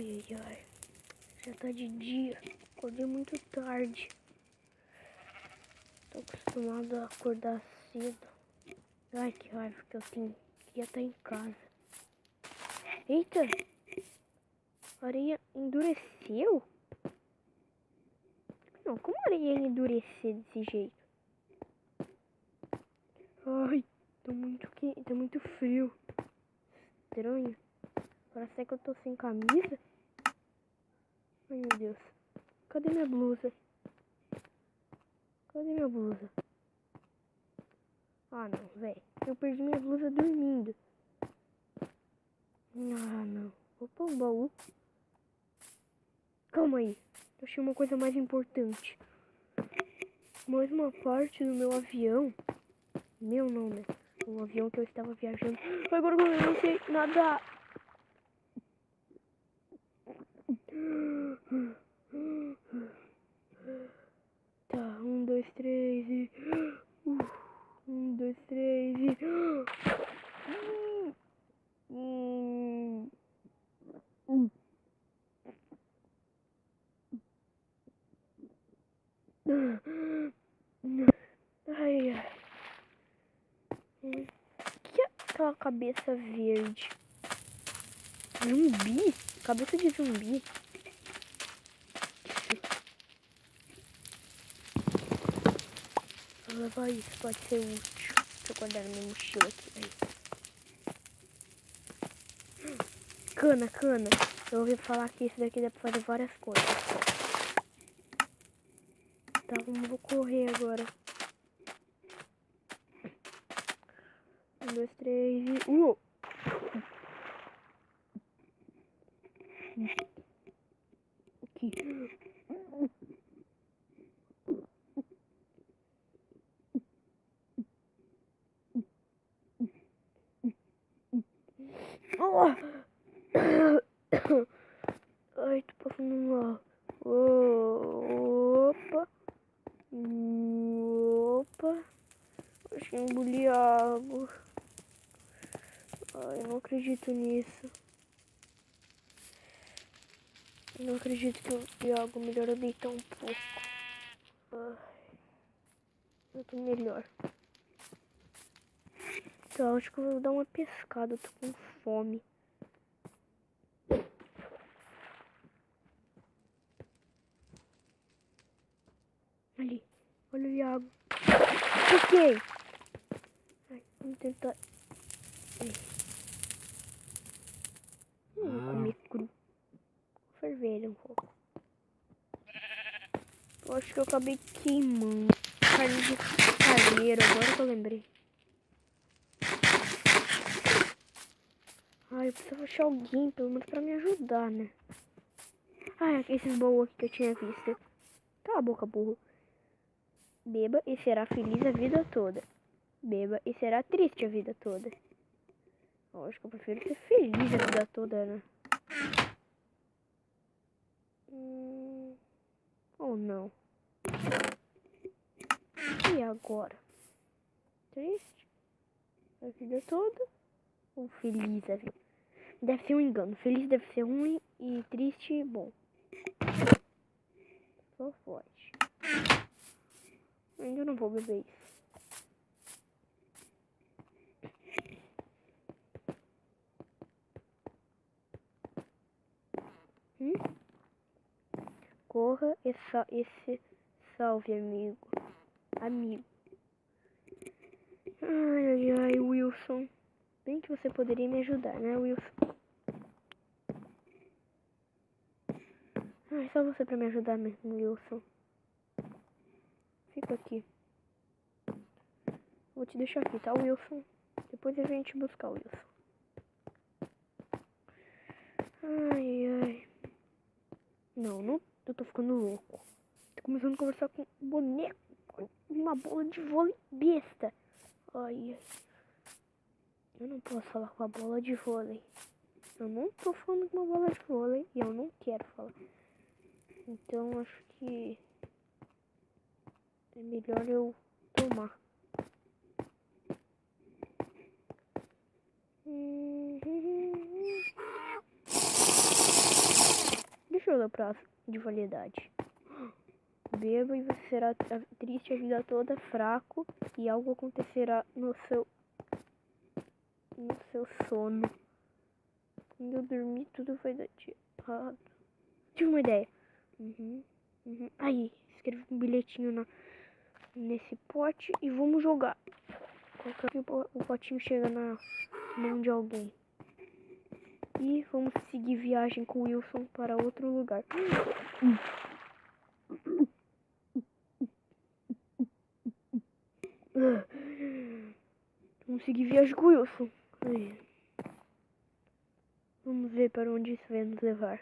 Ai, ai, ai. Já tá de dia. Acordei muito tarde. Tô acostumado a acordar cedo. Ai, que raiva que eu tenho. Queria estar em casa. Eita! A areia endureceu? Não, como a areia ia endurecer desse jeito? Ai, tá muito frio. Estranho. Parece que eu tô sem camisa. Ai, meu Deus. Cadê minha blusa? Cadê minha blusa? Ah, não, velho. Eu perdi minha blusa dormindo. Ah, não. Vou pôr um baú. Calma aí. Eu achei uma coisa mais importante. Mais uma parte do meu avião. Meu nome. O avião que eu estava viajando. Agora eu não sei nadar. Tá, 1, 2, 3 e... 1, 2, 3 e... Ai, ai. Que é aquela cabeça verde? Zumbi? Cabeça de zumbi? Vou levar isso, pode ser útil. Deixa eu guardar na minha mochila aqui. Aí. Cana, cana. Eu ouvi falar que isso daqui dá pra fazer várias coisas. Tá, vou correr agora. 1, 2, 3 e... Aqui. Ai, tô passando mal. Opa. Opa. Acho que engoli água. Ai, eu não acredito nisso. Eu não acredito que eu vi água. Melhor eu deitar um pouco. Ai, eu tô melhor. Então, acho que eu vou dar uma pescada. Eu tô com fome. Ali. Olha o Iago. Pesquei. Ai, vamos tentar... Vou comer cru. Vou ferver ele um pouco. Eu acho que eu acabei queimando. Carne de carneiro, agora que eu lembrei. Ai, eu preciso achar alguém, pelo menos pra me ajudar, né? Ai, esses baús aqui que eu tinha visto. Cala a boca, burro. Beba e será feliz a vida toda. Beba e será triste a vida toda. Eu acho que eu prefiro ser feliz a vida toda, né? Ou não. E agora? Triste a vida toda? Ou feliz a vida? Deve ser um engano. Feliz deve ser ruim e triste, bom. Só forte. Ainda não vou beber isso. Corra e salve, amigo. Amigo. Ai, ai, ai, Wilson. Bem que você poderia me ajudar, né, Wilson? Ai, só você pra me ajudar mesmo, Wilson. Fica aqui. Vou te deixar aqui, tá, Wilson? Depois a gente buscar o Wilson. Ai, ai. Não, eu tô ficando louco. Tô começando a conversar com um boneco. Uma bola de vôlei besta. Ai, ai. Eu não posso falar com a bola de vôlei. Eu não tô falando com uma bola de vôlei e eu não quero falar. Então acho que é melhor eu tomar. controla o prazo de validade. Beba e você será triste a vida toda, fraco, e algo acontecerá no seu sono. Quando eu dormir, tudo vai dar de errado. Tive uma ideia. Aí, escrevi um bilhetinho nesse pote e vamos jogar. Qualquer que o potinho chega na mão de alguém. E vamos seguir viagem com o Wilson para outro lugar. Vamos seguir viagem com o Wilson. Vamos ver para onde isso vai nos levar.